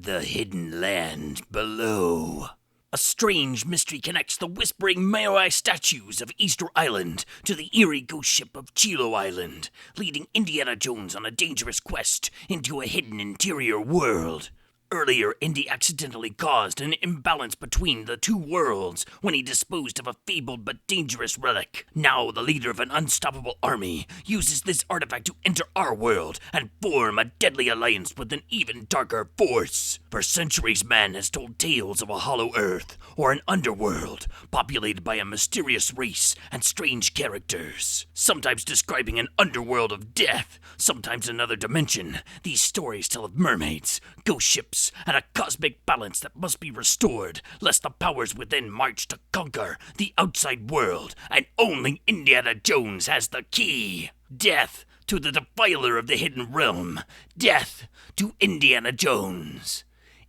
The hidden land below. A strange mystery connects the whispering Maori statues of Easter Island to the eerie ghost ship of Chilo Island, leading Indiana Jones on a dangerous quest into a hidden interior world. Earlier, Indy accidentally caused an imbalance between the two worlds when he disposed of a fabled but dangerous relic. Now, the leader of an unstoppable army uses this artifact to enter our world and form a deadly alliance with an even darker force. For centuries, man has told tales of a hollow earth or an underworld populated by a mysterious race and strange characters, sometimes describing an underworld of death, sometimes another dimension. These stories tell of mermaids, ghost ships, and a cosmic balance that must be restored, lest the powers within march to conquer the outside world, and only Indiana Jones has the key. Death to the defiler of the hidden realm. Death to Indiana Jones.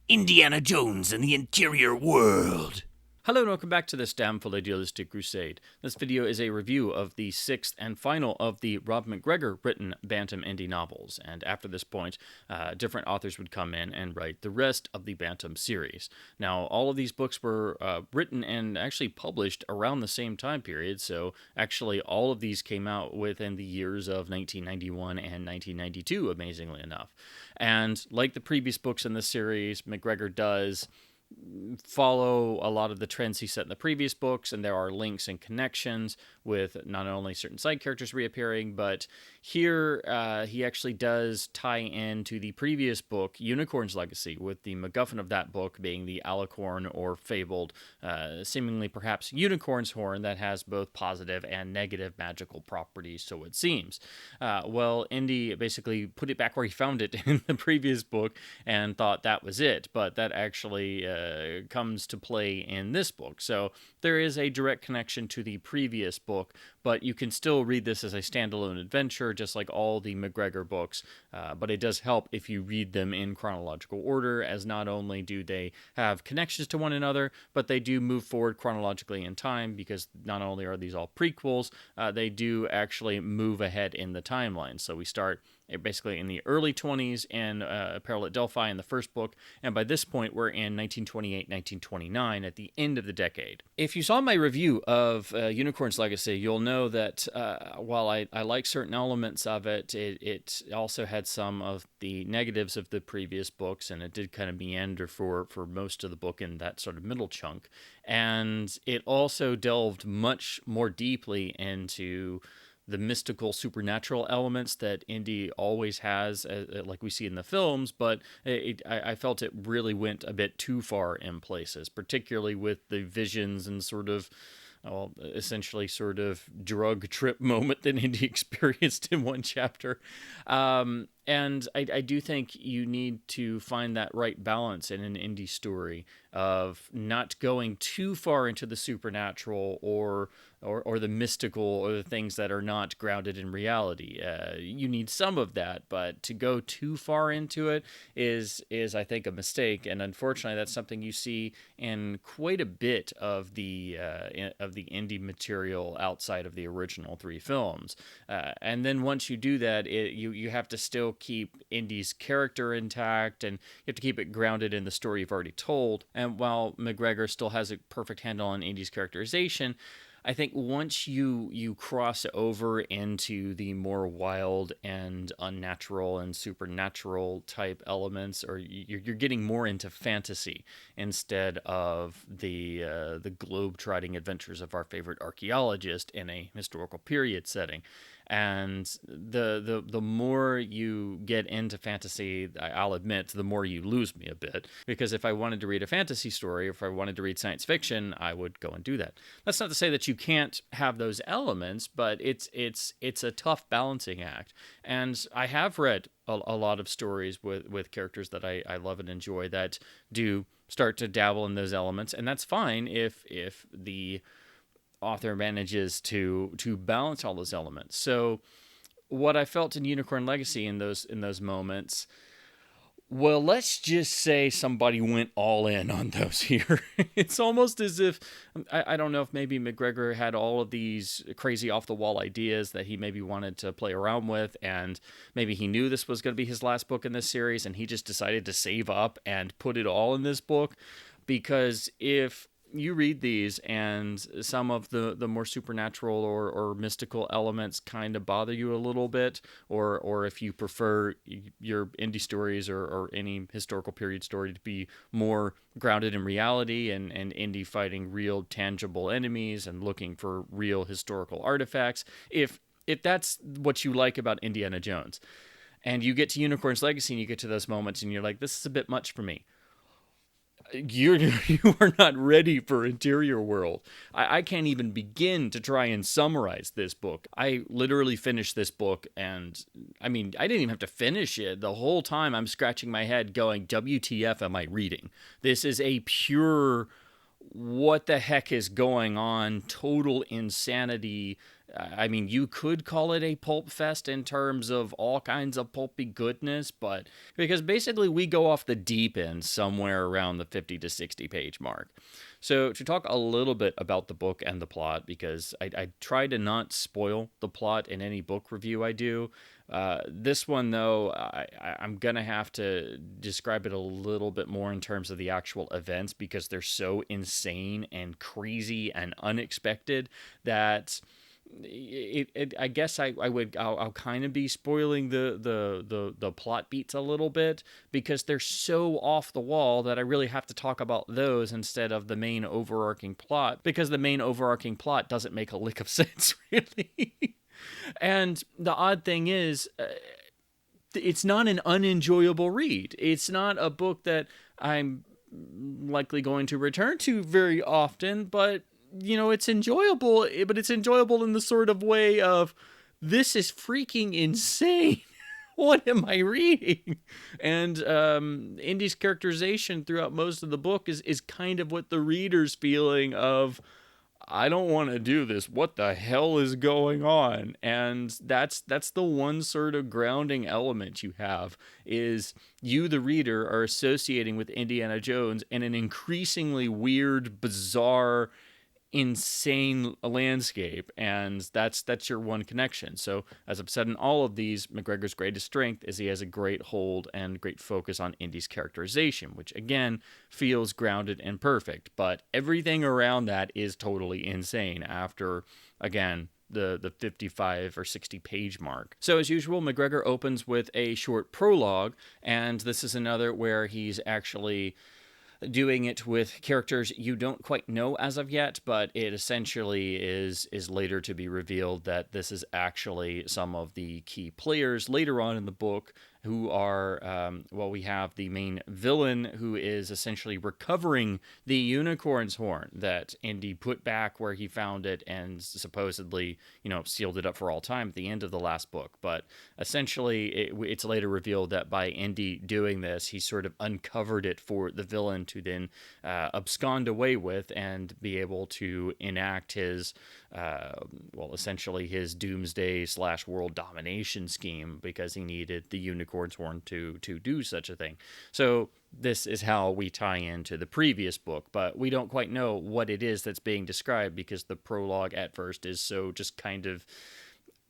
Indiana Jones in the interior world. Hello and welcome back to this damnful idealistic crusade. This video is a review of the sixth and final of the Rob MacGregor written Bantam Indy novels, and after this point, different authors would come in and write the rest of the Bantam series. Now, all of these books were written and actually published around the same time period, so actually all of these came out within the years of 1991 and 1992, amazingly enough. And like the previous books in this series, MacGregor does follow a lot of the trends he set in the previous books, and there are links and connections with not only certain side characters reappearing, but here he actually does tie into the previous book, Unicorn's Legacy, with the MacGuffin of that book being the alicorn or fabled, seemingly perhaps unicorn's horn that has both positive and negative magical properties, so it seems. Well, Indy basically put it back where he found it in the previous book and thought that was it, but that actually comes to play in this book. So there is a direct connection to the previous book, but you can still read this as a standalone adventure, just like all the MacGregor books, but it does help if you read them in chronological order, as not only do they have connections to one another, but they do move forward chronologically in time, because not only are these all prequels, they do actually move ahead in the timeline. So we start basically in the early 20s in Peril at Delphi in the first book, and by this point we're in 1928, 1929 at the end of the decade. If you saw my review of Unicorn's Legacy, you'll know that while I like certain elements of it, it also had some of the negatives of the previous books, and it did kind of meander for most of the book in that sort of middle chunk. And it also delved much more deeply into the mystical, supernatural elements that Indy always has, like we see in the films, but I felt it really went a bit too far in places, particularly with the visions and sort of, well, essentially sort of drug trip moment that Indy experienced in one chapter. And I do think you need to find that right balance in an Indy story of not going too far into the supernatural or the mystical or the things that are not grounded in reality. You need some of that, but to go too far into it is I think a mistake, and unfortunately that's something you see in quite a bit of the Indy material outside of the original three films. And then once you do that, you have to still keep Indy's character intact, and you have to keep it grounded in the story you've already told. And while MacGregor still has a perfect handle on Indy's characterization, I think once you cross over into the more wild and unnatural and supernatural type elements, or you're getting more into fantasy instead of the globe-trotting adventures of our favorite archaeologist in a historical period setting. And the more you get into fantasy, I'll admit, the more you lose me a bit. Because if I wanted to read a fantasy story, if I wanted to read science fiction, I would go and do that. That's not to say that you can't have those elements, but it's a tough balancing act. And I have read a lot of stories with characters that I love and enjoy that do start to dabble in those elements, and that's fine if the author manages to balance all those elements. So what I felt in Unicorn Legacy in those moments Well, let's just say somebody went all in on those here. It's almost as if, I don't know if maybe MacGregor had all of these crazy off the wall ideas that he maybe wanted to play around with, and maybe he knew this was going to be his last book in this series, and he just decided to save up and put it all in this book. Because if you read these and some of the more supernatural or mystical elements kind of bother you a little bit, or if you prefer your indie stories or any historical period story to be more grounded in reality and indie fighting real tangible enemies and looking for real historical artifacts, if that's what you like about Indiana Jones, and you get to Unicorn's Legacy and you get to those moments and you're like, this is a bit much for me, you are not ready for Interior World. I can't even begin to try and summarize this book. I literally finished this book, and I mean, I didn't even have to finish it. The whole time I'm scratching my head going, WTF am I reading? This is a pure, what the heck is going on, total insanity. I mean, you could call it a pulp fest in terms of all kinds of pulpy goodness, but because basically we go off the deep end somewhere around the 50 to 60 page mark. So to talk a little bit about the book and the plot, because I try to not spoil the plot in any book review I do. This one, though, I'm going to have to describe it a little bit more in terms of the actual events, because they're so insane and crazy and unexpected that I guess I'll kind of be spoiling the plot beats a little bit, because they're so off the wall that I really have to talk about those instead of the main overarching plot, because the main overarching plot doesn't make a lick of sense, really. And the odd thing is, it's not an unenjoyable read. It's not a book that I'm likely going to return to very often, but it's enjoyable, but it's enjoyable in the sort of way of, this is freaking insane. What am I reading? And Indy's characterization throughout most of the book is kind of what the reader's feeling of, I don't want to do this. What the hell is going on? And that's the one sort of grounding element you have, is you, the reader, are associating with Indiana Jones in an increasingly weird, bizarre, insane landscape, and that's your one connection. So as I've said in all of these, MacGregor's greatest strength is he has a great hold and great focus on Indy's characterization, which again feels grounded and perfect, but everything around that is totally insane after, again, the 55 or 60 page mark. So as usual, MacGregor opens with a short prologue, and this is another where he's actually doing it with characters you don't quite know as of yet, but it essentially is later to be revealed that this is actually some of the key players later on in the book, who are, we have the main villain, who is essentially recovering the unicorn's horn that Indy put back where he found it and supposedly, sealed it up for all time at the end of the last book. But essentially, it's later revealed that by Indy doing this, he sort of uncovered it for the villain to then abscond away with and be able to enact his, essentially his doomsday / world domination scheme, because he needed the unicorn's horn to do such a thing. So this is how we tie into the previous book, but we don't quite know what it is that's being described, because the prologue at first is so just kind of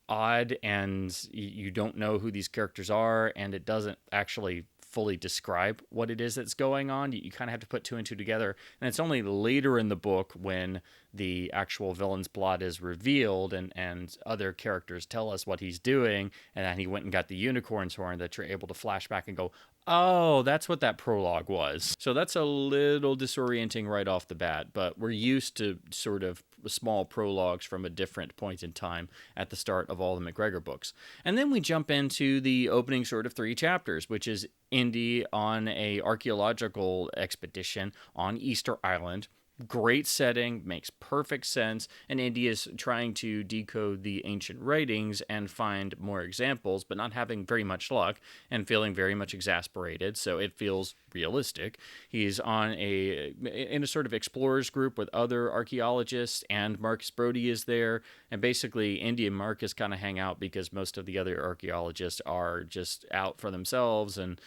odd, and you don't know who these characters are, and it doesn't actually fully describe what it is that's going on. You kind of have to put two and two together, and it's only later in the book when the actual villain's plot is revealed and other characters tell us what he's doing, and then he went and got the unicorn's horn, that you're able to flash back and go, oh, that's what that prologue was. So that's a little disorienting right off the bat, but we're used to sort of small prologues from a different point in time at the start of all the MacGregor books. And then we jump into the opening sort of 3 chapters, which is Indy on a archaeological expedition on Easter Island, great setting, makes perfect sense, and Indy is trying to decode the ancient writings and find more examples, but not having very much luck and feeling very much exasperated, so it feels realistic. He's in a sort of explorers group with other archaeologists, and Marcus Brody is there, and basically Indy and Marcus kind of hang out because most of the other archaeologists are just out for themselves, and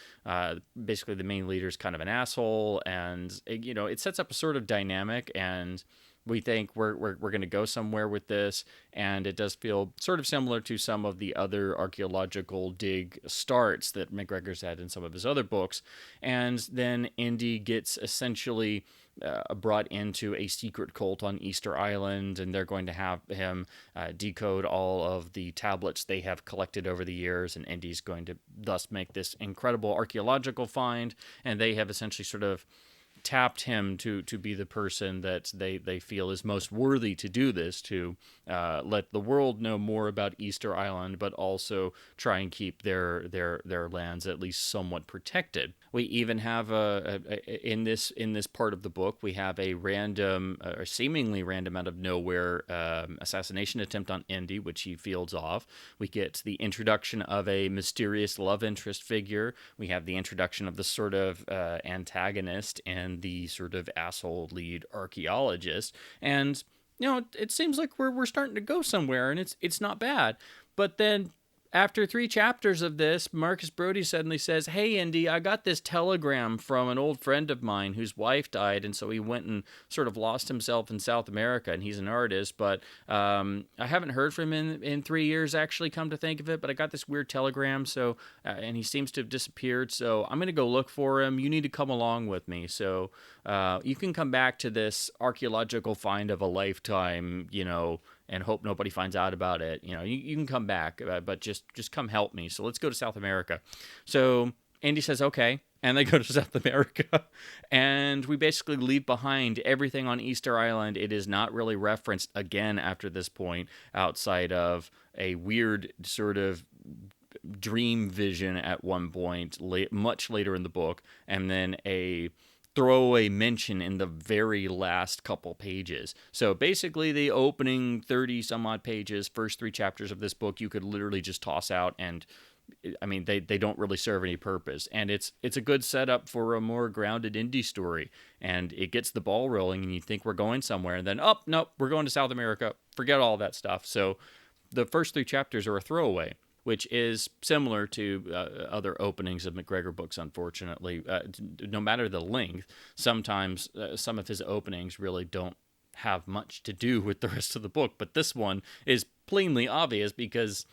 basically the main leader is kind of an asshole, and it sets up a sort of dynamic, and we think we're going to go somewhere with this, and it does feel sort of similar to some of the other archaeological dig starts that MacGregor's had in some of his other books. And then Indy gets essentially brought into a secret cult on Easter Island, and they're going to have him decode all of the tablets they have collected over the years, and Indy's going to thus make this incredible archaeological find, and they have essentially sort of tapped him to be the person that they feel is most worthy to do this, to let the world know more about Easter Island, but also try and keep their lands at least somewhat protected. We even have in this part of the book, we have a random or seemingly random out of nowhere assassination attempt on Indy, which he fields off. We get the introduction of a mysterious love interest figure. We have the introduction of the sort of antagonist and the sort of asshole lead archaeologist, and it seems like we're starting to go somewhere, and it's not bad. But then after 3 chapters of this, Marcus Brody suddenly says, "Hey, Indy, I got this telegram from an old friend of mine whose wife died, and so he went and sort of lost himself in South America, and he's an artist, but I haven't heard from him in 3 years, actually, come to think of it, but I got this weird telegram, so and he seems to have disappeared, so I'm going to go look for him. You need to come along with me, so you can come back to this archaeological find of a lifetime, and hope nobody finds out about it. You can come back, but just come help me. So let's go to South America." So Andy says, okay, and they go to South America, and we basically leave behind everything on Easter Island. It is not really referenced again after this point, outside of a weird sort of dream vision at one point, much later in the book, and then a throwaway mention in the very last couple pages. So basically the opening 30 some odd pages, first 3 chapters of this book, you could literally just toss out, and they don't really serve any purpose. And it's a good setup for a more grounded indie story, and it gets the ball rolling, and you think we're going somewhere, and then, oh, nope, we're going to South America. Forget all that stuff. So the first 3 chapters are a throwaway, which is similar to other openings of MacGregor books, unfortunately. No matter the length, sometimes some of his openings really don't have much to do with the rest of the book, but this one is plainly obvious because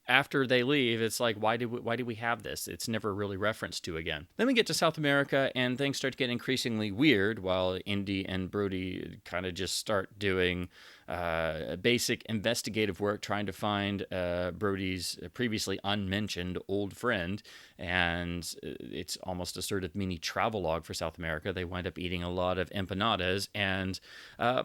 after they leave, it's like, why do we have this? It's never really referenced to again. Then we get to South America, and things start to get increasingly weird while Indy and Brody kind of just start doing basic investigative work, trying to find Brody's previously unmentioned old friend, and it's almost a sort of mini travelogue for South America. They wind up eating a lot of empanadas, and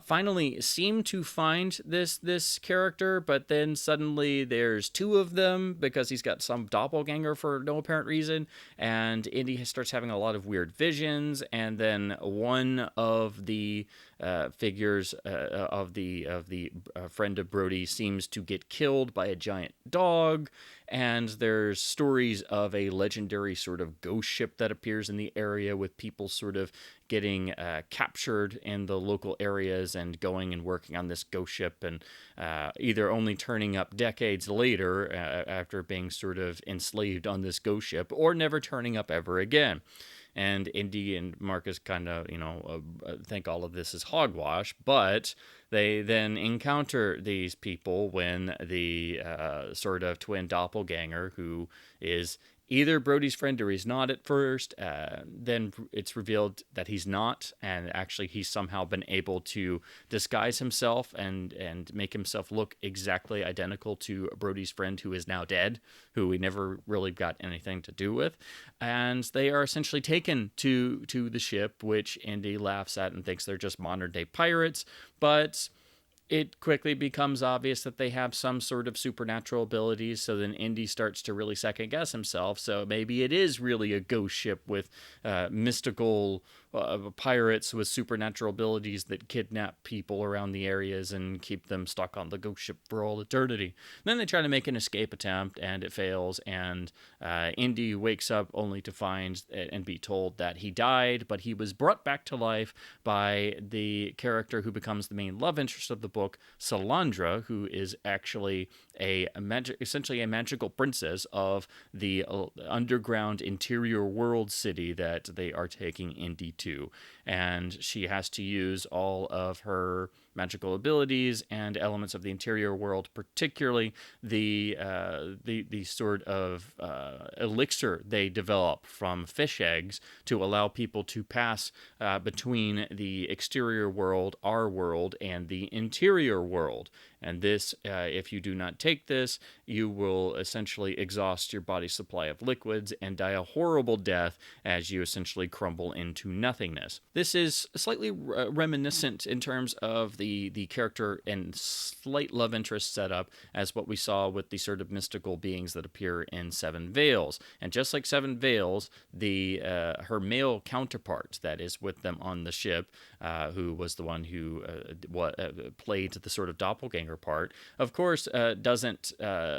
finally seem to find this character, but then suddenly there's 2 of them because he's got some doppelganger for no apparent reason, and Indy starts having a lot of weird visions, and then one of the figures of the friend of Brody seems to get killed by a giant dog, and there's stories of a legendary sort of ghost ship that appears in the area, with people sort of getting captured in the local areas and going and working on this ghost ship, and either only turning up decades later after being sort of enslaved on this ghost ship, or never turning up ever again. And Indy and Marcus kind of, think all of this is hogwash, but they then encounter these people when the sort of twin doppelganger, who is either Brody's friend or he's not at first. Then it's revealed that he's not, and actually he's somehow been able to disguise himself and make himself look exactly identical to Brody's friend, who is now dead, who we never really got anything to do with. And they are essentially taken to the ship, which Indy laughs at and thinks they're just modern day pirates, but it quickly becomes obvious that they have some sort of supernatural abilities, so then Indy starts to really second guess himself. So maybe it is really a ghost ship with mystical pirates with supernatural abilities that kidnap people around the areas and keep them stuck on the ghost ship for all eternity. Then they try to make an escape attempt, and it fails, and Indy wakes up only to find and be told that he died, but he was brought back to life by the character who becomes the main love interest of the book, Salandra, who is actually essentially a magical princess of the underground interior world city that they are taking Indy to. And she has to use all of her magical abilities and elements of the interior world, particularly the sort of elixir they develop from fish eggs to allow people to pass between the exterior world, our world, and the interior world. And this, if you do not take this, you will essentially exhaust your body's supply of liquids and die a horrible death as you essentially crumble into nothingness. This is slightly reminiscent in terms of the character and slight love interest setup as what we saw with the sort of mystical beings that appear in Seven Veils. And just like Seven Veils, her male counterpart that is with them on the ship, who was the one who played the sort of doppelganger part, of course, doesn't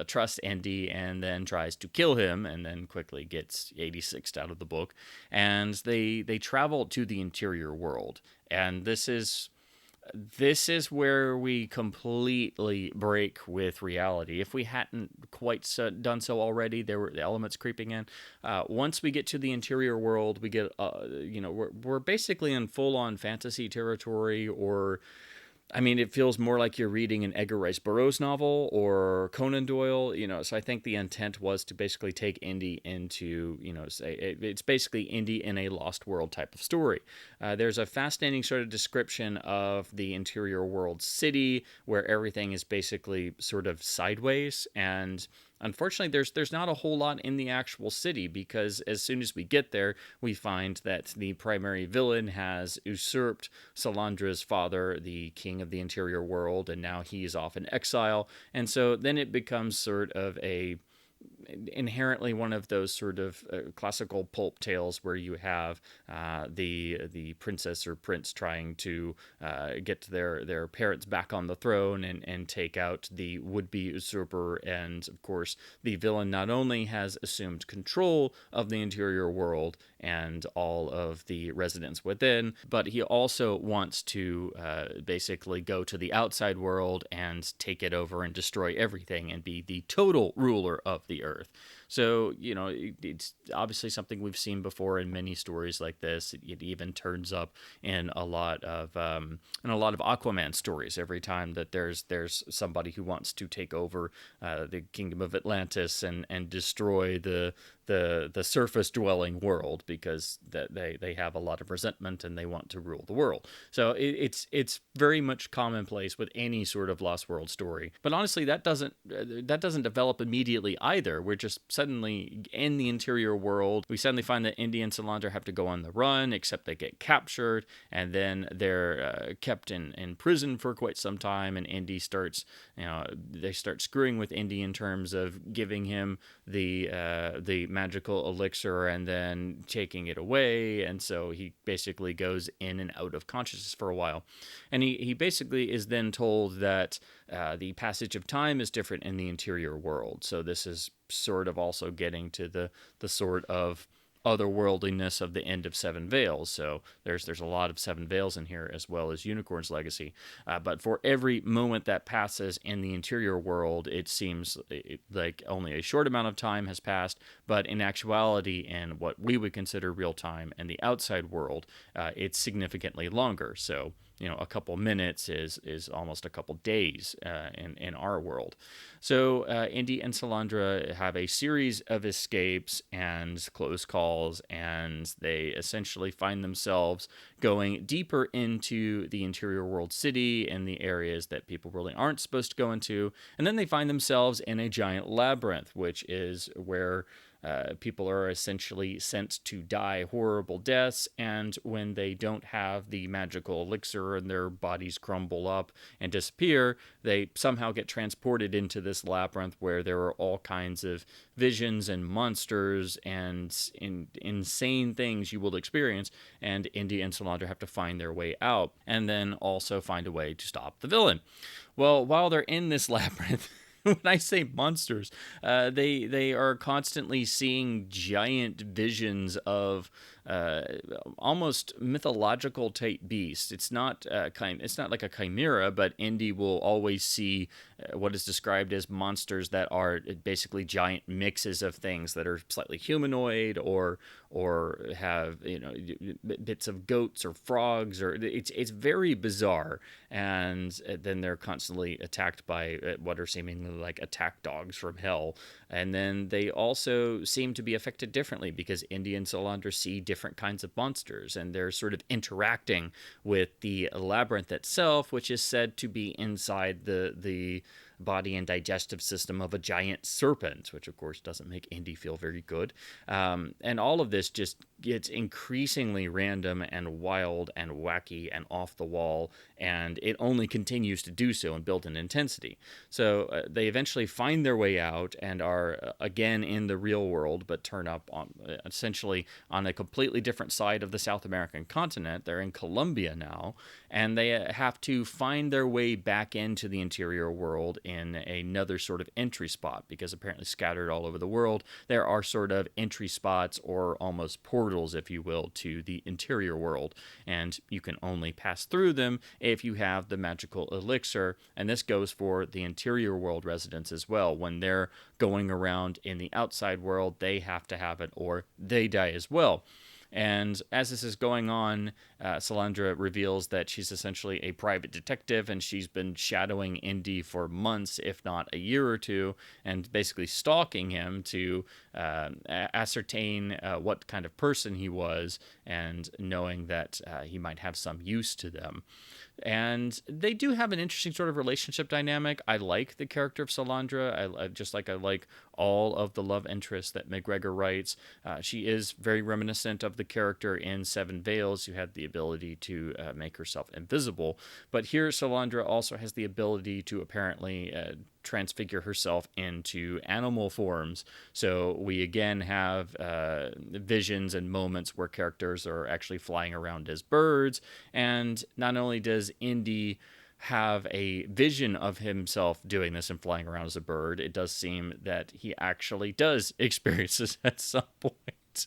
trust Indy and then tries to kill him and then quickly gets 86'd out of the book. And they travel to the interior world. And this is where we completely break with reality. If we hadn't quite done so already, there were elements creeping in. Once we get to the interior world, we get, we're basically in full-on fantasy territory, or I mean, it feels more like you're reading an Edgar Rice Burroughs novel or Conan Doyle, so I think the intent was to basically take Indy into, it's basically Indy in a Lost World type of story. There's a fascinating sort of description of the interior world city where everything is basically sort of sideways, and unfortunately, there's not a whole lot in the actual city, because as soon as we get there, we find that the primary villain has usurped Salandra's father, the king of the interior world, and now he is off in exile. And so then it becomes sort of inherently one of those sort of classical pulp tales where you have the princess or prince trying to get their parents back on the throne and take out the would-be usurper. And of course, the villain not only has assumed control of the interior world and all of the residents within, but he also wants to basically go to the outside world and take it over and destroy everything and be the total ruler of the earth. So, it's obviously something we've seen before in many stories like this. It even turns up in a lot of Aquaman stories. Every time that there's somebody who wants to take over the kingdom of Atlantis and destroy the surface dwelling world, because they have a lot of resentment and they want to rule the world. So it's very much commonplace with any sort of Lost World story. But honestly, that doesn't develop immediately either. We're just suddenly in the interior world. We suddenly find that Indy and Salandra have to go on the run, except they get captured, and then they're kept in prison for quite some time. And Indy starts, they start screwing with Indy in terms of giving him the magical elixir and then taking it away. And so he basically goes in and out of consciousness for a while. And he basically is then told that the passage of time is different in the interior world. So this is sort of also getting to the sort of otherworldliness of the end of Seven Veils. So there's a lot of Seven Veils in here, as well as Unicorn's Legacy. But for every moment that passes in the interior world, it seems like only a short amount of time has passed. But in actuality, in what we would consider real time and the outside world, it's significantly longer. So a couple minutes is almost a couple days in our world. So Indy and Salandra have a series of escapes and close calls, and they essentially find themselves going deeper into the interior world city and the areas that people really aren't supposed to go into. And then they find themselves in a giant labyrinth, which is where people are essentially sent to die horrible deaths, and when they don't have the magical elixir and their bodies crumble up and disappear, they somehow get transported into this labyrinth where there are all kinds of visions and monsters and insane things you will experience, and Indy and Solandra have to find their way out, and then also find a way to stop the villain. Well, while they're in this labyrinth, when I say monsters, they are constantly seeing giant visions of almost mythological type beasts. It's not like a chimera, but Indy will always see what is described as monsters that are basically giant mixes of things that are slightly humanoid or have bits of goats or frogs, or it's very bizarre. And then they're constantly attacked by what are seemingly like attack dogs from hell. And then they also seem to be affected differently because Indy and Solandra see different kinds of monsters, and they're sort of interacting with the labyrinth itself, which is said to be inside the body and digestive system of a giant serpent, which of course doesn't make Indy feel very good. And all of this just gets increasingly random and wild and wacky and off the wall, and it only continues to do so and build in intensity. So they eventually find their way out and are again in the real world, but turn up on essentially on a completely different side of the South American continent. They're in Colombia now, and they have to find their way back into the interior world in another sort of entry spot, because apparently scattered all over the world there are sort of entry spots or almost portals, if you will, to the interior world, and you can only pass through them if you have the magical elixir. And this goes for the interior world residents as well. When they're going around in the outside world, they have to have it or they die as well. And as this is going on, Solandra reveals that she's essentially a private detective, and she's been shadowing Indy for months, if not a year or two, and basically stalking him to ascertain what kind of person he was, and knowing that he might have some use to them. And they do have an interesting sort of relationship dynamic. I like the character of Solandra. I like all of the love interests that MacGregor writes. She is very reminiscent of the character in Seven Veils, who had the ability to make herself invisible. But here, Solandra also has the ability to apparently transfigure herself into animal forms. So we again have visions and moments where characters are actually flying around as birds. And not only does Indy have a vision of himself doing this and flying around as a bird, it does seem that he actually does experience this at some point.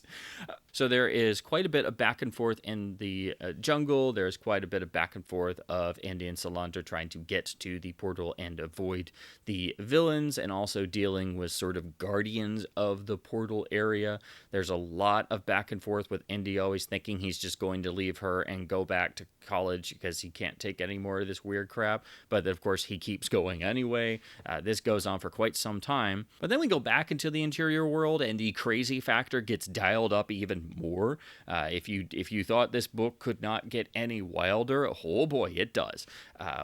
So there is quite a bit of back and forth in the jungle. There's quite a bit of back and forth of Indy and Solandra trying to get to the portal and avoid the villains, and also dealing with sort of guardians of the portal area. There's a lot of back and forth with Indy always thinking he's just going to leave her and go back to college because he can't take any more of this weird crap. But of course he keeps going anyway. This goes on for quite some time. But then we go back into the interior world, and the crazy factor gets dialed up even more. If you thought this book could not get any wilder, oh boy, it does.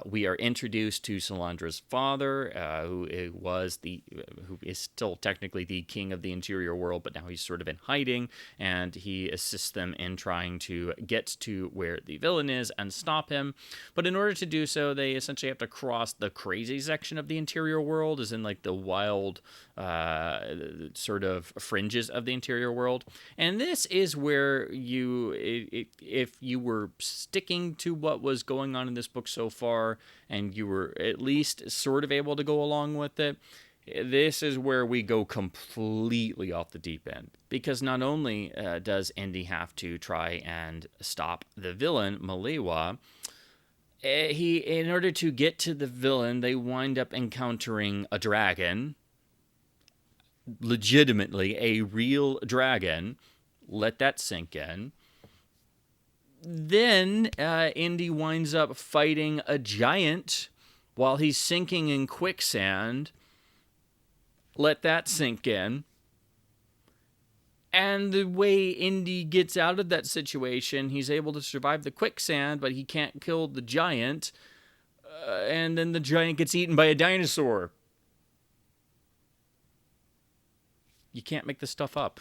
We are introduced to Solandra's father, who is still technically the king of the interior world, but now he's sort of in hiding, and he assists them in trying to get to where the villain is and stop him. But in order to do so, they essentially have to cross the crazy section of the interior world, as in like the wild sort of fringes of the interior world. And this is where if you were sticking to what was going on in this book so far, and you were at least sort of able to go along with it, this is where we go completely off the deep end. Because not only does Indy have to try and stop the villain, Malewa, in order to get to the villain, they wind up encountering a dragon. Legitimately, a real dragon. Let that sink in. Then Indy winds up fighting a giant while he's sinking in quicksand. Let that sink in. And the way Indy gets out of that situation, he's able to survive the quicksand, but he can't kill the giant. And then the giant gets eaten by a dinosaur. You can't make this stuff up.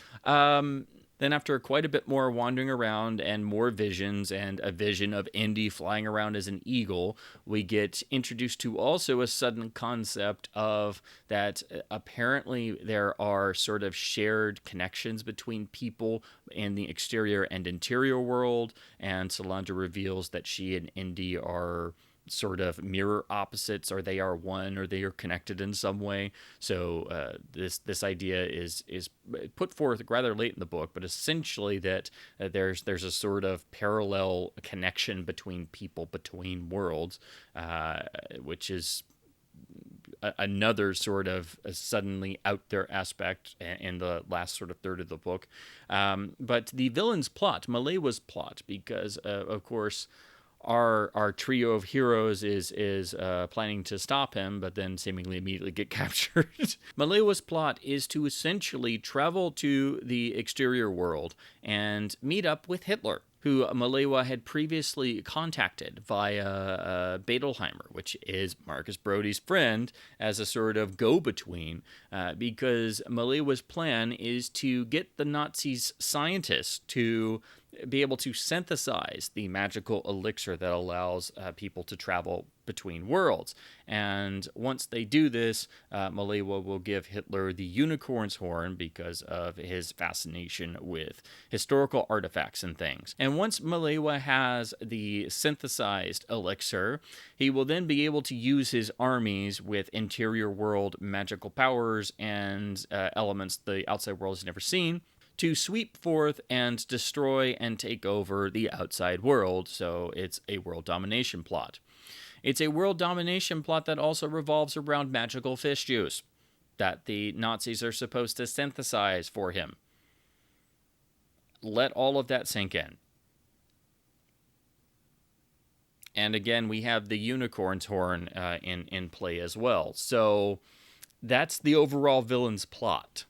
Then after quite a bit more wandering around and more visions and a vision of Indy flying around as an eagle, we get introduced to also a sudden concept of that apparently there are sort of shared connections between people in the exterior and interior world, and Solandra reveals that she and Indy are sort of mirror opposites, or they are one, or they are connected in some way. So this idea is put forth rather late in the book, but essentially that there's a sort of parallel connection between people, between worlds, which is another sort of suddenly out there aspect in the last sort of third of the book. But the villain's plot, Malewa's plot, because of course our trio of heroes is planning to stop him, but then seemingly immediately get captured. Malewa's plot is to essentially travel to the exterior world and meet up with Hitler, who Malewa had previously contacted via Betelheimer, which is Marcus Brody's friend, as a sort of go-between, because Malewa's plan is to get the Nazis' scientists to be able to synthesize the magical elixir that allows people to travel between worlds. And once they do this, Malewa will give Hitler the unicorn's horn because of his fascination with historical artifacts and things. And once Malewa has the synthesized elixir, he will then be able to use his armies with interior world magical powers and elements the outside world has never seen to sweep forth and destroy and take over the outside world. So it's a world domination plot. It's a world domination plot that also revolves around magical fish juice that the Nazis are supposed to synthesize for him. Let all of that sink in. And again, we have the unicorn's horn in play as well. So that's the overall villain's plot.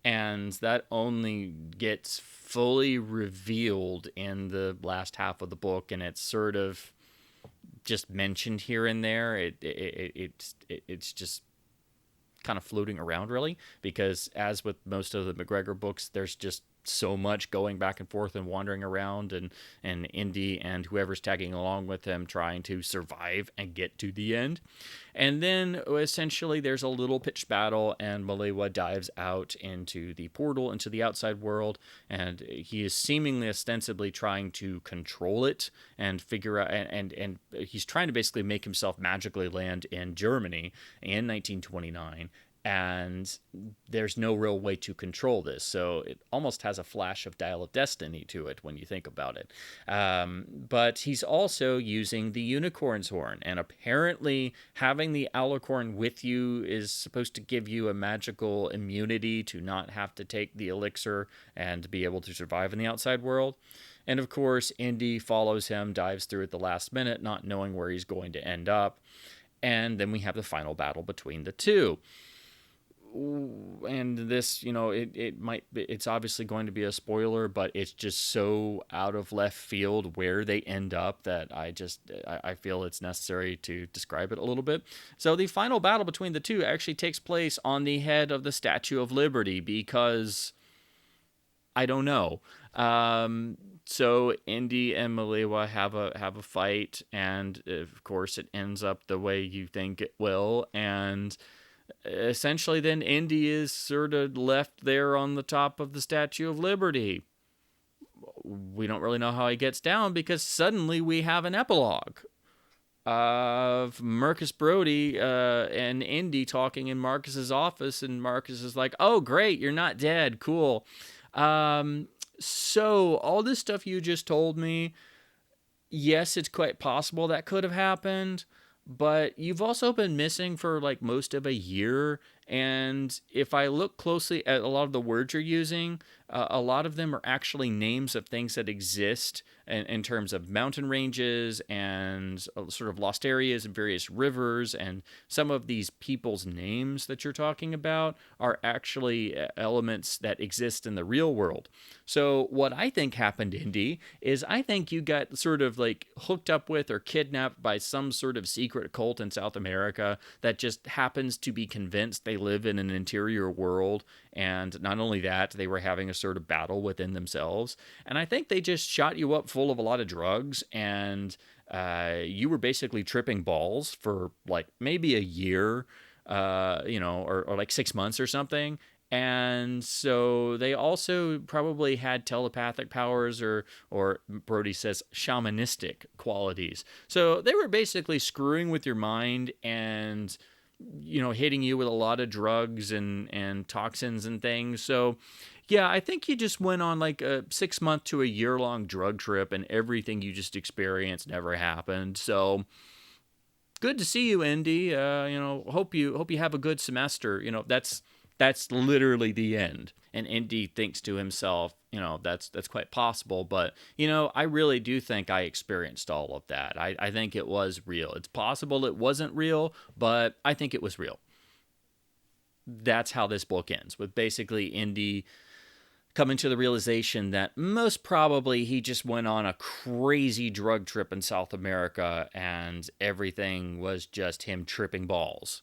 And that only gets fully revealed in the last half of the book, and it's sort of just mentioned here and there. It's just kind of floating around, really, because as with most of the MacGregor books, there's just so much going back and forth and wandering around, and Indy and whoever's tagging along with him trying to survive and get to the end. And then essentially there's a little pitched battle, and Malewa dives out into the portal into the outside world, and he is seemingly ostensibly trying to control it and figure out, and he's trying to basically make himself magically land in Germany in 1929. And there's no real way to control this. So it almost has a flash of Dial of Destiny to it when you think about it. But he's also using the unicorn's horn. And apparently having the alicorn with you is supposed to give you a magical immunity to not have to take the elixir and be able to survive in the outside world. And of course, Indy follows him, dives through at the last minute, not knowing where he's going to end up. And then we have the final battle between the two. And this, it's obviously going to be a spoiler, but it's just so out of left field where they end up that I feel it's necessary to describe it a little bit. So the final battle between the two actually takes place on the head of the Statue of Liberty, because I don't know. So Indy and Malewa have a fight, and of course it ends up the way you think it will, and essentially then Indy is sort of left there on the top of the Statue of Liberty. We don't really know how he gets down, because suddenly we have an epilogue of Marcus Brody and Indy talking in Marcus's office, and Marcus is like, "Oh, great, you're not dead. Cool. So all this stuff you just told me, yes, it's quite possible that could have happened, but you've also been missing for like most of a year. And if I look closely at a lot of the words you're using, a lot of them are actually names of things that exist in terms of mountain ranges and sort of lost areas and various rivers. And some of these people's names that you're talking about are actually elements that exist in the real world. So what I think happened, Indy, is I think you got sort of like hooked up with or kidnapped by some sort of secret cult in South America that just happens to be convinced they they live in an interior world, and not only that, they were having a sort of battle within themselves. And I think they just shot you up full of a lot of drugs, and you were basically tripping balls for like maybe a year, or like 6 months or something. And so they also probably had telepathic powers, or Brody says shamanistic qualities. So they were basically screwing with your mind and, hitting you with a lot of drugs and toxins and things. So yeah, I think you just went on like a 6 month to a year long drug trip, and everything you just experienced never happened. So good to see you, Indy. Hope you have a good semester. That's literally the end. And Indy thinks to himself, that's quite possible. But, I really do think I experienced all of that. I think it was real. It's possible it wasn't real, but I think it was real. That's how this book ends, with basically Indy coming to the realization that most probably he just went on a crazy drug trip in South America, and everything was just him tripping balls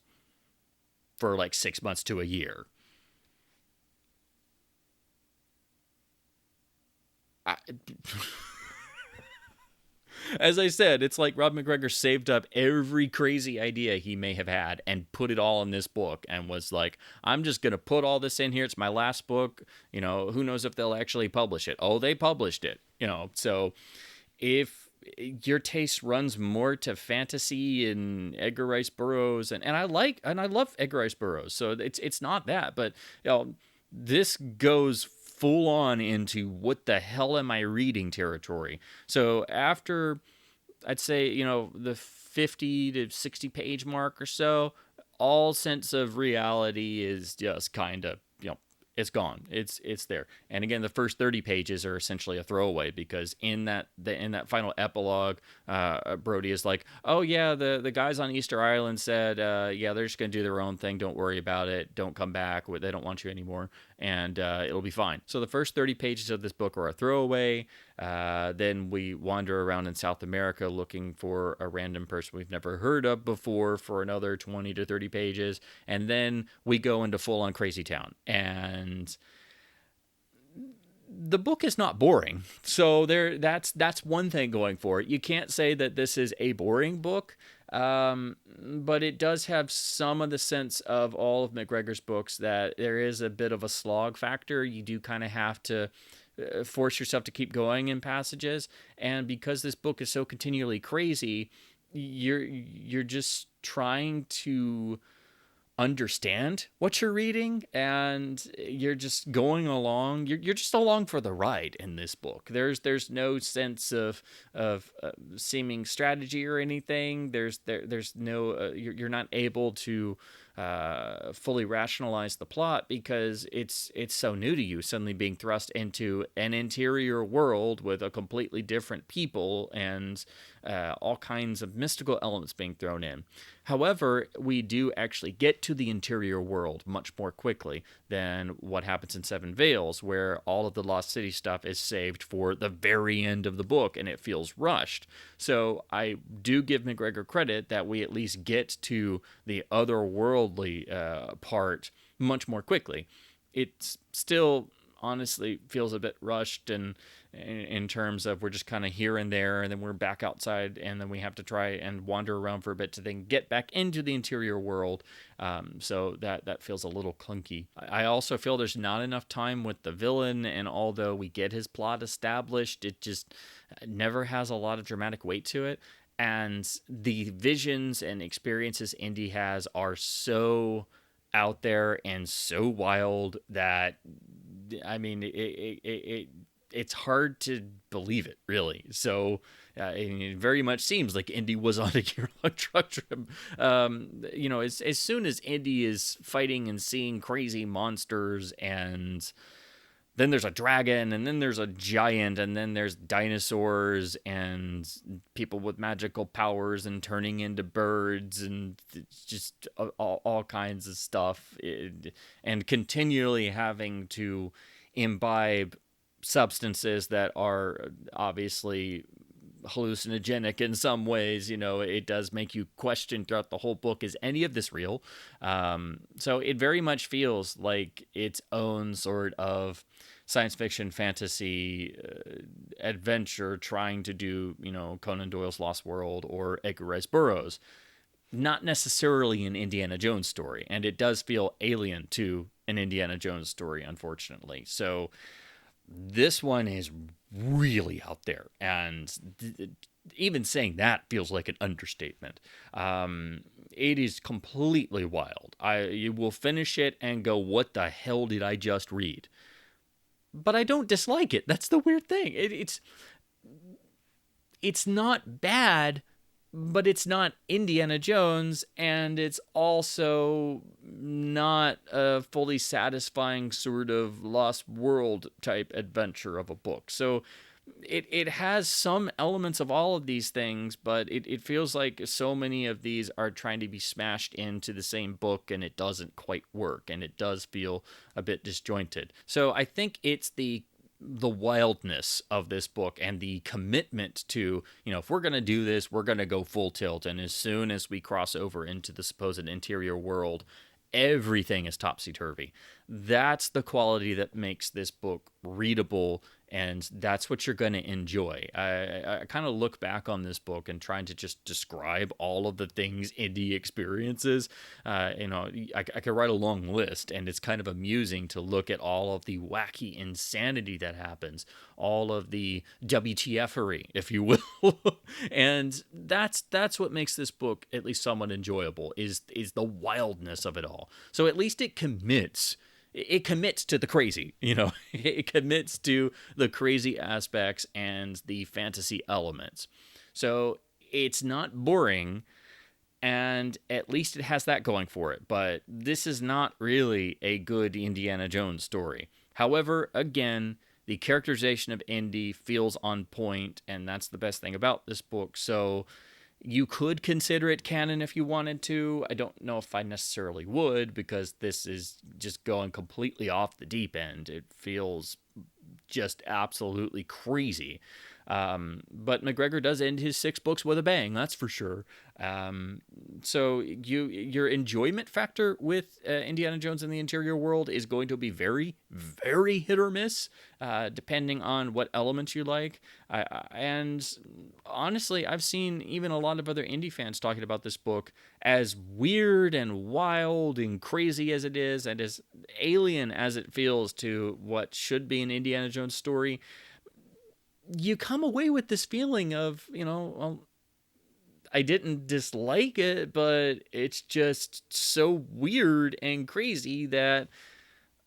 for like 6 months to a year. As I said, it's like Rob MacGregor saved up every crazy idea he may have had and put it all in this book, and was like, I'm just going to put all this in here. It's my last book. Who knows if they'll actually publish it? Oh, they published it. So if your taste runs more to fantasy and Edgar Rice Burroughs, and I love Edgar Rice Burroughs, so it's not that, but this goes full on into what the hell am I reading territory. So after, I'd say, the 50 to 60 page mark or so, all sense of reality is just kind of, it's gone. It's there. And again, the first 30 pages are essentially a throwaway, because in that final epilogue, Brody is like, oh yeah, the guys on Easter Island said, yeah, they're just gonna do their own thing. Don't worry about it. Don't come back. They don't want you anymore, and it'll be fine. So the first 30 pages of this book are a throwaway. Then we wander around in South America looking for a random person we've never heard of before for another 20 to 30 pages. And then we go into full on Crazy Town. And the book is not boring. So that's one thing going for it. You can't say that this is a boring book. But it does have some of the sense of all of MacGregor's books, that there is a bit of a slog factor. You do kind of have to force yourself to keep going in passages, and because this book is so continually crazy, you're just trying to understand what you're reading, and you're just going along. You're just along for the ride in this book. There's no sense of seeming strategy or anything. There's no you're not able to fully rationalize the plot, because it's so new to you, suddenly being thrust into an interior world with a completely different people, and all kinds of mystical elements being thrown in. However, we do actually get to the interior world much more quickly than what happens in Seven Veils, where all of the Lost City stuff is saved for the very end of the book, and it feels rushed. So I do give MacGregor credit that we at least get to the otherworldly part much more quickly. It still honestly feels a bit rushed, and in terms of we're just kind of here and there, and then we're back outside, and then we have to try and wander around for a bit to then get back into the interior world. So that feels a little clunky. I also feel there's not enough time with the villain, and although we get his plot established, it just never has a lot of dramatic weight to it. And the visions and experiences Indy has are so out there and so wild that, I mean, it's hard to believe it, really. So it very much seems like Indy was on a year-long drug trip. As soon as Indy is fighting and seeing crazy monsters, and then there's a dragon, and then there's a giant, and then there's dinosaurs and people with magical powers and turning into birds, and just all kinds of stuff, and continually having to imbibe substances that are obviously hallucinogenic in some ways. It does make you question throughout the whole book, is any of this real? So it very much feels like its own sort of science fiction fantasy adventure, trying to do Conan Doyle's Lost World or Edgar Rice Burroughs, not necessarily an Indiana Jones story. And it does feel alien to an Indiana Jones story, unfortunately. So this one is really out there, and even saying that feels like an understatement. It is completely wild. You will finish it and go, what the hell did I just read? But I don't dislike it. That's the weird thing. It's not bad, but it's not Indiana Jones, and it's also not a fully satisfying sort of Lost World type adventure of a book. So it has some elements of all of these things, but it feels like so many of these are trying to be smashed into the same book, and it doesn't quite work, and it does feel a bit disjointed. So I think it's the wildness of this book and the commitment to, if we're going to do this, we're going to go full tilt. And as soon as we cross over into the supposed interior world, everything is topsy-turvy. That's the quality that makes this book readable, and that's what you're going to enjoy. I kind of look back on this book and trying to just describe all of the things Indy experiences. I could write a long list, and it's kind of amusing to look at all of the wacky insanity that happens, all of the WTF-ery, if you will. And that's what makes this book at least somewhat enjoyable, is the wildness of it all. So at least it commits to the crazy, it commits to the crazy aspects and the fantasy elements. So it's not boring, and at least it has that going for it. But this is not really a good Indiana Jones story. However, again, the characterization of Indy feels on point, and that's the best thing about this book. So you could consider it canon if you wanted to. I don't know if I necessarily would, because this is just going completely off the deep end. It feels just absolutely crazy. But MacGregor does end his 6 books with a bang, that's for sure. So your enjoyment factor with Indiana Jones and the Interior World is going to be very, very hit or miss, depending on what elements you like. And honestly, I've seen even a lot of other indie fans talking about this book, as weird and wild and crazy as it is, and as alien as it feels to what should be an Indiana Jones story. You come away with this feeling of, well, I didn't dislike it, but it's just so weird and crazy that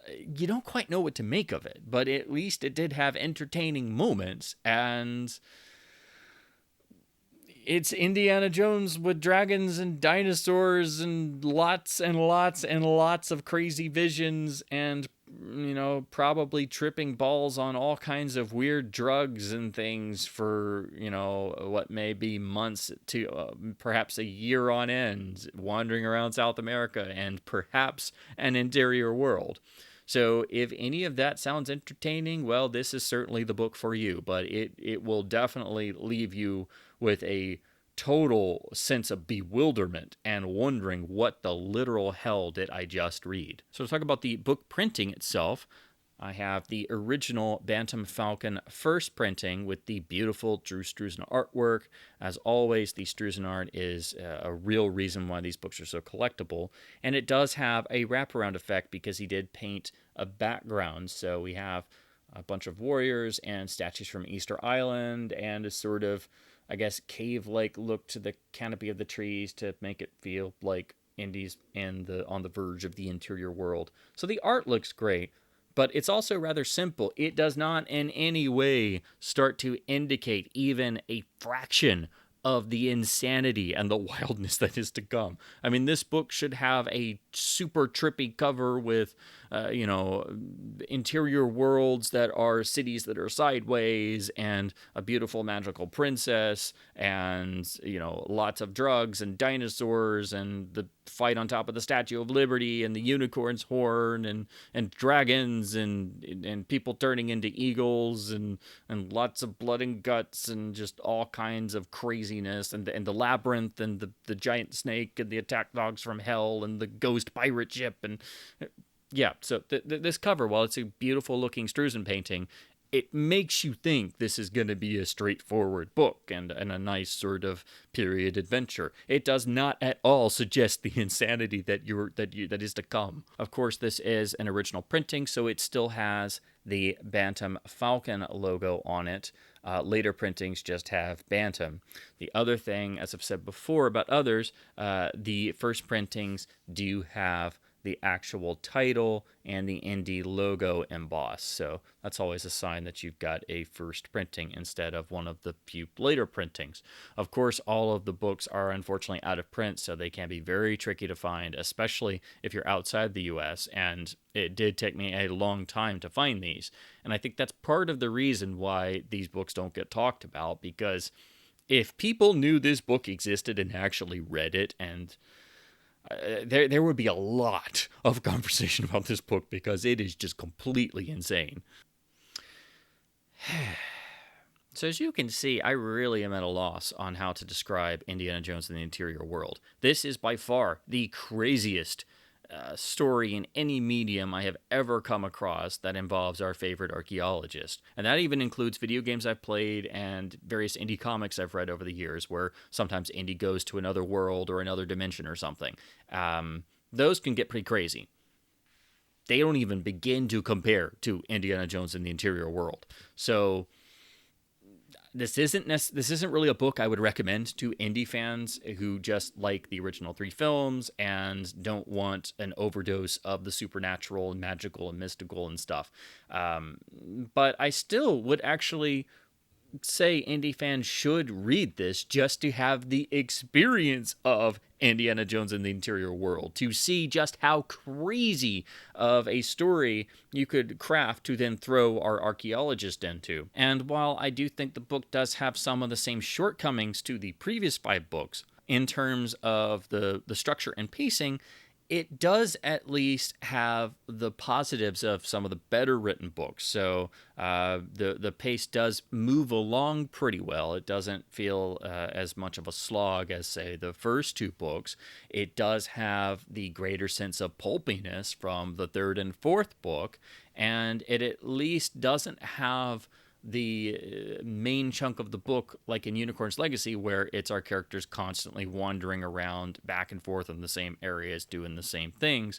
you don't quite know what to make of it. But at least it did have entertaining moments, and it's Indiana Jones with dragons and dinosaurs and lots and lots and lots of crazy visions, and probably tripping balls on all kinds of weird drugs and things for, what may be months to perhaps a year on end, wandering around South America and perhaps an interior world. So if any of that sounds entertaining, well, this is certainly the book for you, but it will definitely leave you with a total sense of bewilderment and wondering, what the literal hell did I just read? So to talk about the book printing itself, I have the original Bantam Falcon first printing with the beautiful Drew Struzan artwork. As always, the Struzan art is a real reason why these books are so collectible. And it does have a wraparound effect because he did paint a background. So we have a bunch of warriors and statues from Easter Island and a sort of, I guess, cave-like look to the canopy of the trees to make it feel like Indy's on the verge of the interior world. So the art looks great, but it's also rather simple. It does not in any way start to indicate even a fraction of the insanity and the wildness that is to come. I mean, this book should have a super trippy cover with, interior worlds that are cities that are sideways, and a beautiful magical princess, and, lots of drugs and dinosaurs, and the fight on top of the Statue of Liberty and the unicorn's horn and dragons and people turning into eagles and lots of blood and guts and just all kinds of craziness and the labyrinth and the giant snake and the attack dogs from hell and the ghost pirate ship. And yeah, so this cover, while it's a beautiful looking Struzen painting, it makes you think this is going to be a straightforward book and a nice sort of period adventure. It does not at all suggest the insanity that is to come. Of course, this is an original printing, so it still has the Bantam Falcon logo on it. Later printings just have Bantam. The other thing, as I've said before about others, the first printings do have the actual title and the Indy logo embossed. So that's always a sign that you've got a first printing instead of one of the few later printings. Of course, all of the books are unfortunately out of print, so they can be very tricky to find, especially if you're outside the US, and it did take me a long time to find these. And I think that's part of the reason why these books don't get talked about, because if people knew this book existed and actually read it, and there would be a lot of conversation about this book because it is just completely insane. So as you can see, I really am at a loss on how to describe Indiana Jones and the Interior World. This is by far the craziest story in any medium I have ever come across that involves our favorite archaeologist. And that even includes video games I've played and various indie comics I've read over the years, where sometimes Indy goes to another world or another dimension or something. Those can get pretty crazy. They don't even begin to compare to Indiana Jones and the Interior World. So this isn't really a book I would recommend to indie fans who just like the original 3 films and don't want an overdose of the supernatural and magical and mystical and stuff. But I still would actually say indie fans should read this just to have the experience of Indiana Jones and the Interior World, to see just how crazy of a story you could craft to then throw our archaeologist into. And while I do think the book does have some of the same shortcomings to the previous 5 books in terms of the structure and pacing, it does at least have the positives of some of the better written books. So the pace does move along pretty well. It doesn't feel as much of a slog as, say, the first 2 books. It does have the greater sense of pulpiness from the 3rd and 4th book, and it at least doesn't have the main chunk of the book, like in Unicorn's Legacy, where it's our characters constantly wandering around back and forth in the same areas doing the same things.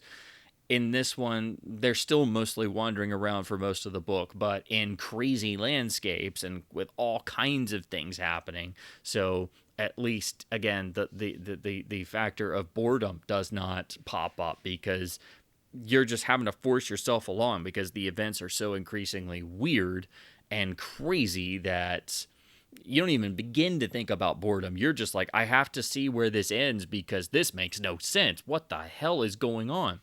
In this one, they're still mostly wandering around for most of the book, but in crazy landscapes and with all kinds of things happening. So at least, again, the factor of boredom does not pop up, because you're just having to force yourself along because the events are so increasingly weird and crazy that you don't even begin to think about boredom. You're just like, I have to see where this ends because this makes no sense. What the hell is going on?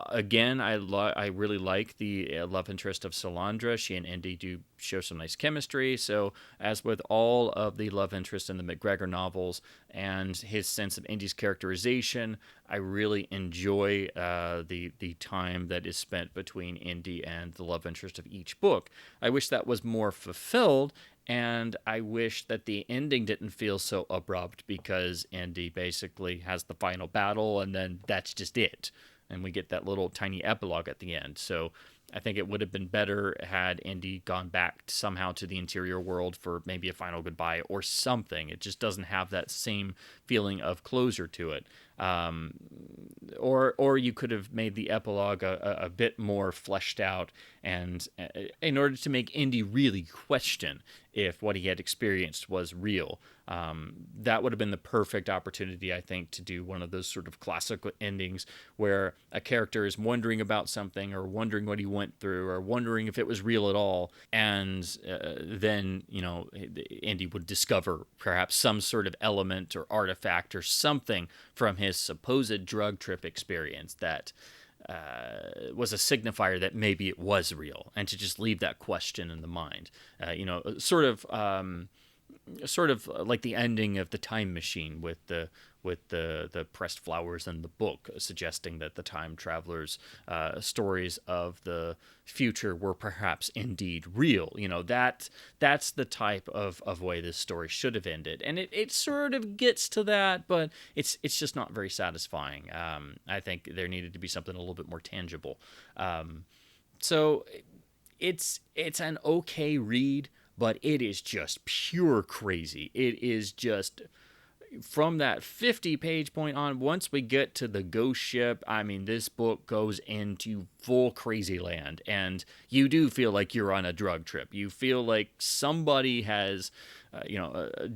Again, I really like the love interest of Salandra. She and Indy do show some nice chemistry. So, as with all of the love interest in the MacGregor novels and his sense of Indy's characterization, I really enjoy the time that is spent between Indy and the love interest of each book. I wish that was more fulfilled, and I wish that the ending didn't feel so abrupt, because Indy basically has the final battle and then that's just it. And we get that little tiny epilogue at the end. So I think it would have been better had Indy gone back somehow to the Interior World for maybe a final goodbye or something. It just doesn't have that same feeling of closure to it. Or you could have made the epilogue a bit more fleshed out, and in order to make Indy really question if what he had experienced was real. That would have been the perfect opportunity, I think, to do one of those sort of classical endings where a character is wondering about something, or wondering what he went through, or wondering if it was real at all, and then, Indy would discover perhaps some sort of element or artifact or something from his supposed drug trip experience that was a signifier that maybe it was real, and to just leave that question in the mind. Sort of like the ending of The Time Machine with the with the pressed flowers in the book, suggesting that the time travelers' stories of the future were perhaps indeed real. That's the type of way this story should have ended, and it sort of gets to that, but it's just not very satisfying. I think there needed to be something a little bit more tangible. So it's an okay read, but it is just pure crazy. It is just, from that 50-page point on, once we get to the ghost ship, I mean, this book goes into full crazy land, and you do feel like you're on a drug trip. You feel like somebody has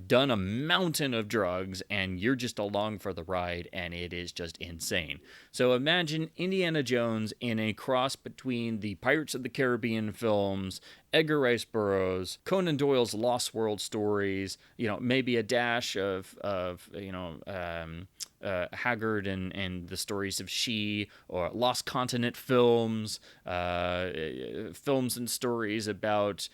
done a mountain of drugs, and you're just along for the ride, and it is just insane. So imagine Indiana Jones in a cross between the Pirates of the Caribbean films, Edgar Rice Burroughs, Conan Doyle's Lost World stories, maybe a dash of Haggard and the stories of She, or Lost Continent films, films and stories about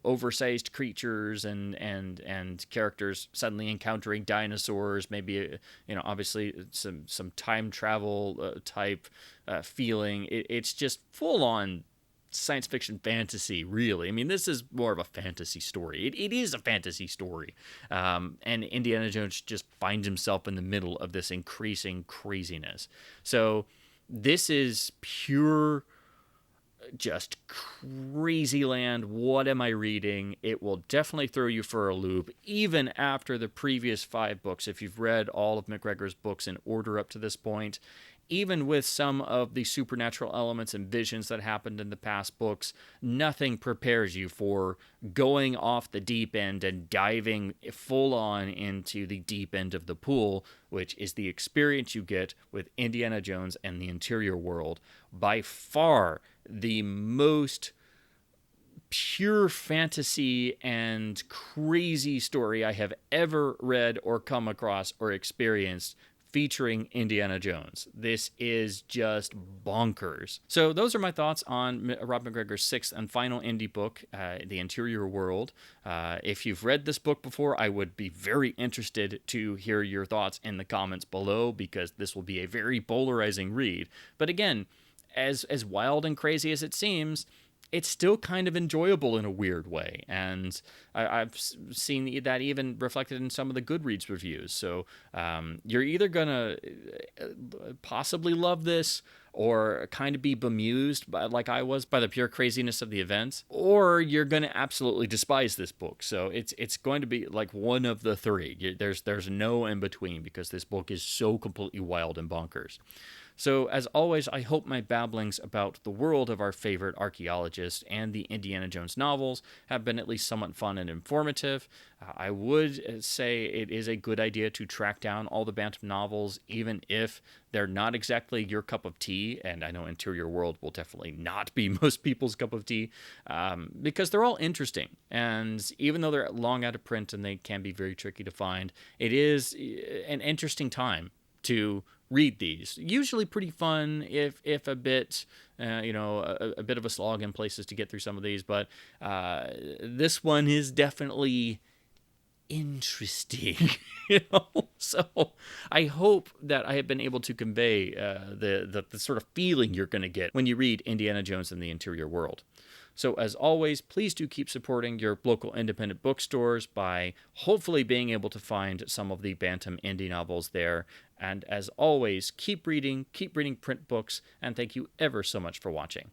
oversized creatures and characters suddenly encountering dinosaurs. Maybe obviously some time travel type feeling. It's just full on science fiction fantasy, really. I mean, this is more of a fantasy story. It is a fantasy story. And Indiana Jones just finds himself in the middle of this increasing craziness. So this is pure, just crazy land. What am I reading? It will definitely throw you for a loop, even after the previous 5 books. If you've read all of MacGregor's books in order up to this point, even with some of the supernatural elements and visions that happened in the past books, nothing prepares you for going off the deep end and diving full on into the deep end of the pool, which is the experience you get with Indiana Jones and the Interior World. By far the most pure fantasy and crazy story I have ever read or come across or experienced, featuring Indiana Jones. This is just bonkers. So those are my thoughts on Rob MacGregor's 6th and final indie book, The Interior World. If you've read this book before, I would be very interested to hear your thoughts in the comments below, because this will be a very polarizing read. But again, as wild and crazy as it seems, it's still kind of enjoyable in a weird way, and I've seen that even reflected in some of the Goodreads reviews. So you're either gonna possibly love this, or kind of be bemused like I was by the pure craziness of the events, or you're gonna absolutely despise this book. So it's going to be like one of the three. There's no in between, because this book is so completely wild and bonkers. So, as always, I hope my babblings about the world of our favorite archaeologists and the Indiana Jones novels have been at least somewhat fun and informative. I would say it is a good idea to track down all the Bantam novels, even if they're not exactly your cup of tea, and I know Interior World will definitely not be most people's cup of tea, because they're all interesting, and even though they're long out of print and they can be very tricky to find, it is an interesting time to read these. Usually pretty fun, if a bit, a bit of a slog in places to get through some of these, but this one is definitely interesting. So I hope that I have been able to convey the sort of feeling you're going to get when you read Indiana Jones and the Interior World. So as always, please do keep supporting your local independent bookstores by hopefully being able to find some of the Bantam indie novels there. And as always, keep reading print books, and thank you ever so much for watching.